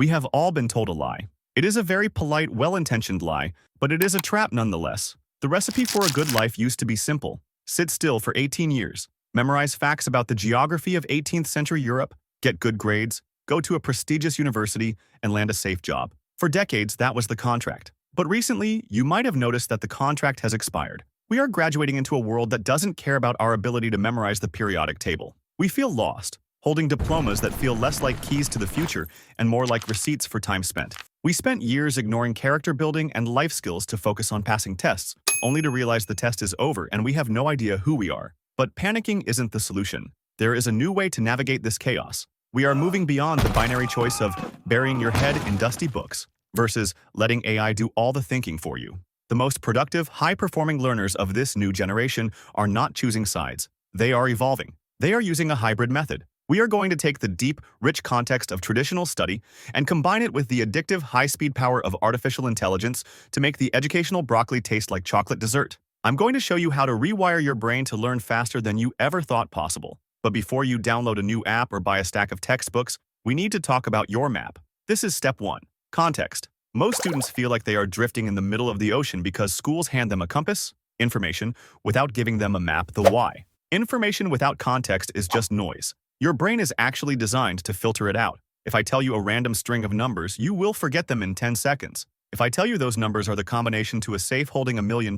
We have all been told a lie. It is a very polite, well-intentioned lie, but it is a trap nonetheless. The recipe for a good life used to be simple. Sit still for 18 years, memorize facts about the geography of 18th century Europe, get good grades, go to a prestigious university, and land a safe job. For decades, that was the contract. But recently, you might have noticed that the contract has expired. We are graduating into a world that doesn't care about our ability to memorize the periodic table. We feel lost, holding diplomas that feel less like keys to the future and more like receipts for time spent. We spent years ignoring character building and life skills to focus on passing tests, only to realize the test is over and we have no idea who we are. But panicking isn't the solution. There is a new way to navigate this chaos. We are moving beyond the binary choice of burying your head in dusty books versus letting AI do all the thinking for you. The most productive, high-performing learners of this new generation are not choosing sides. They are evolving. They are using a hybrid method. We are going to take the deep, rich context of traditional study and combine it with the addictive, high-speed power of artificial intelligence to make the educational broccoli taste like chocolate dessert. I'm going to show you how to rewire your brain to learn faster than you ever thought possible. But before you download a new app or buy a stack of textbooks, we need to talk about your map. This is step 1. Context. Most students feel like they are drifting in the middle of the ocean because schools hand them a compass, information, without giving them a map, the why. Information without context is just noise. Your brain is actually designed to filter it out. If I tell you a random string of numbers, you will forget them in 10 seconds. If I tell you those numbers are the combination to a safe holding $1 million,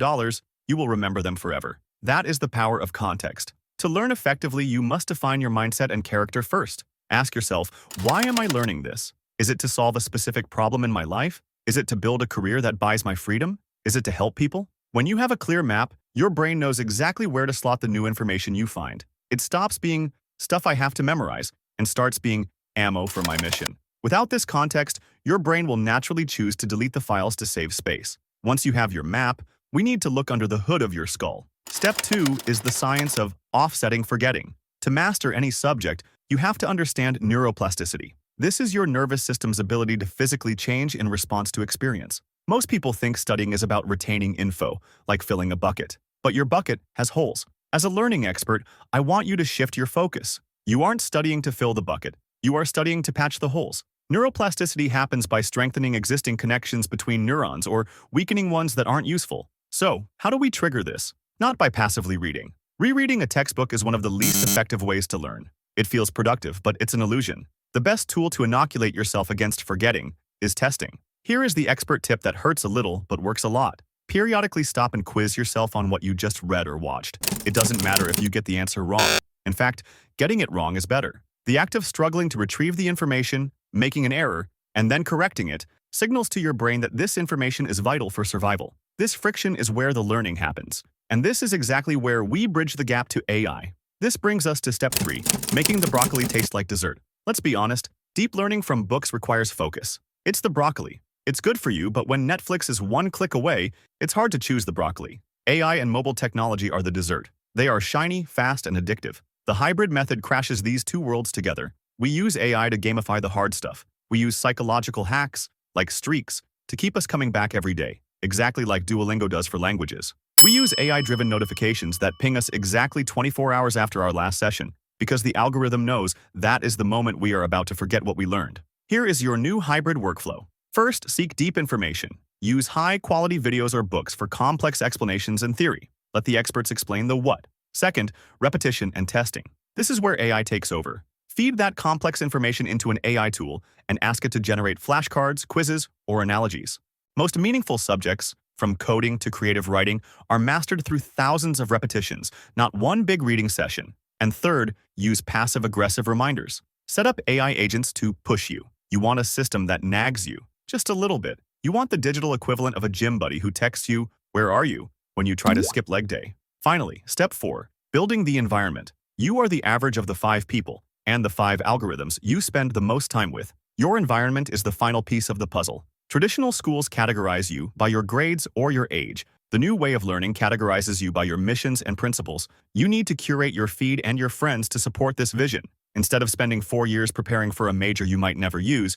you will remember them forever. That is the power of context. To learn effectively, you must define your mindset and character first. Ask yourself, why am I learning this? Is it to solve a specific problem in my life? Is it to build a career that buys my freedom? Is it to help people? When you have a clear map, your brain knows exactly where to slot the new information you find. It stops being stuff I have to memorize and starts being ammo for my mission. Without this context, your brain will naturally choose to delete the files to save space. Once you have your map, we need to look under the hood of your skull. Step 2 is the science of offsetting forgetting. To master any subject, you have to understand neuroplasticity. This is your nervous system's ability to physically change in response to experience. Most people think studying is about retaining info, like filling a bucket. But your bucket has holes. As a learning expert, I want you to shift your focus. You aren't studying to fill the bucket. You are studying to patch the holes. Neuroplasticity happens by strengthening existing connections between neurons or weakening ones that aren't useful. So, how do we trigger this? Not by passively reading. Rereading a textbook is one of the least effective ways to learn. It feels productive, but it's an illusion. The best tool to inoculate yourself against forgetting is testing. Here is the expert tip that hurts a little but works a lot. Periodically stop and quiz yourself on what you just read or watched. It doesn't matter if you get the answer wrong. In fact, getting it wrong is better. The act of struggling to retrieve the information, making an error, and then correcting it signals to your brain that this information is vital for survival. This friction is where the learning happens. And this is exactly where we bridge the gap to AI. This brings us to step 3, making the broccoli taste like dessert. Let's be honest, deep learning from books requires focus. It's the broccoli. It's good for you, but when Netflix is one click away, it's hard to choose the broccoli. AI and mobile technology are the dessert. They are shiny, fast, and addictive. The hybrid method crashes these two worlds together. We use AI to gamify the hard stuff. We use psychological hacks, like streaks, to keep us coming back every day, exactly like Duolingo does for languages. We use AI-driven notifications that ping us exactly 24 hours after our last session, because the algorithm knows that is the moment we are about to forget what we learned. Here is your new hybrid workflow. First, seek deep information. Use high-quality videos or books for complex explanations and theory. Let the experts explain the what. Second, repetition and testing. This is where AI takes over. Feed that complex information into an AI tool and ask it to generate flashcards, quizzes, or analogies. Most meaningful subjects, from coding to creative writing, are mastered through thousands of repetitions, not one big reading session. And third, use passive-aggressive reminders. Set up AI agents to push you. You want a system that nags you, just a little bit. You want the digital equivalent of a gym buddy who texts you, "Where are you?" when you try to skip leg day. Finally, step 4, building the environment. You are the average of the 5 people and the 5 algorithms you spend the most time with. Your environment is the final piece of the puzzle. Traditional schools categorize you by your grades or your age. The new way of learning categorizes you by your missions and principles. You need to curate your feed and your friends to support this vision. Instead of spending 4 years preparing for a major you might never use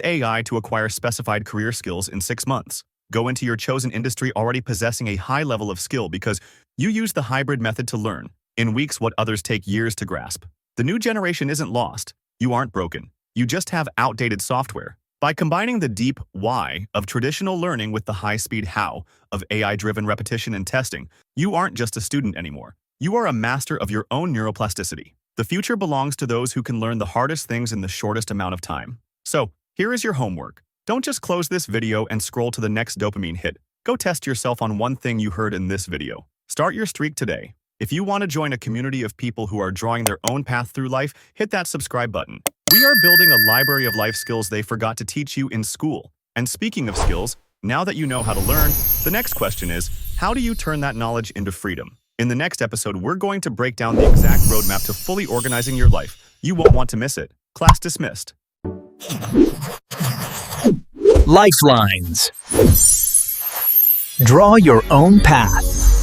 AI to acquire specified career skills in 6 months. Go into your chosen industry already possessing a high level of skill because you use the hybrid method to learn in weeks what others take years to grasp. The new generation isn't lost. You aren't broken. You just have outdated software. By combining the deep why of traditional learning with the high-speed how of AI-driven repetition and testing, you aren't just a student anymore. You are a master of your own neuroplasticity. The future belongs to those who can learn the hardest things in the shortest amount of time. So, here is your homework. Don't just close this video and scroll to the next dopamine hit. Go test yourself on one thing you heard in this video. Start your streak today. If you want to join a community of people who are drawing their own path through life, hit that subscribe button. We are building a library of life skills they forgot to teach you in school. And speaking of skills, now that you know how to learn, the next question is, how do you turn that knowledge into freedom? In the next episode, we're going to break down the exact roadmap to fully organizing your life. You won't want to miss it. Class dismissed. Lifelines. Draw your own path.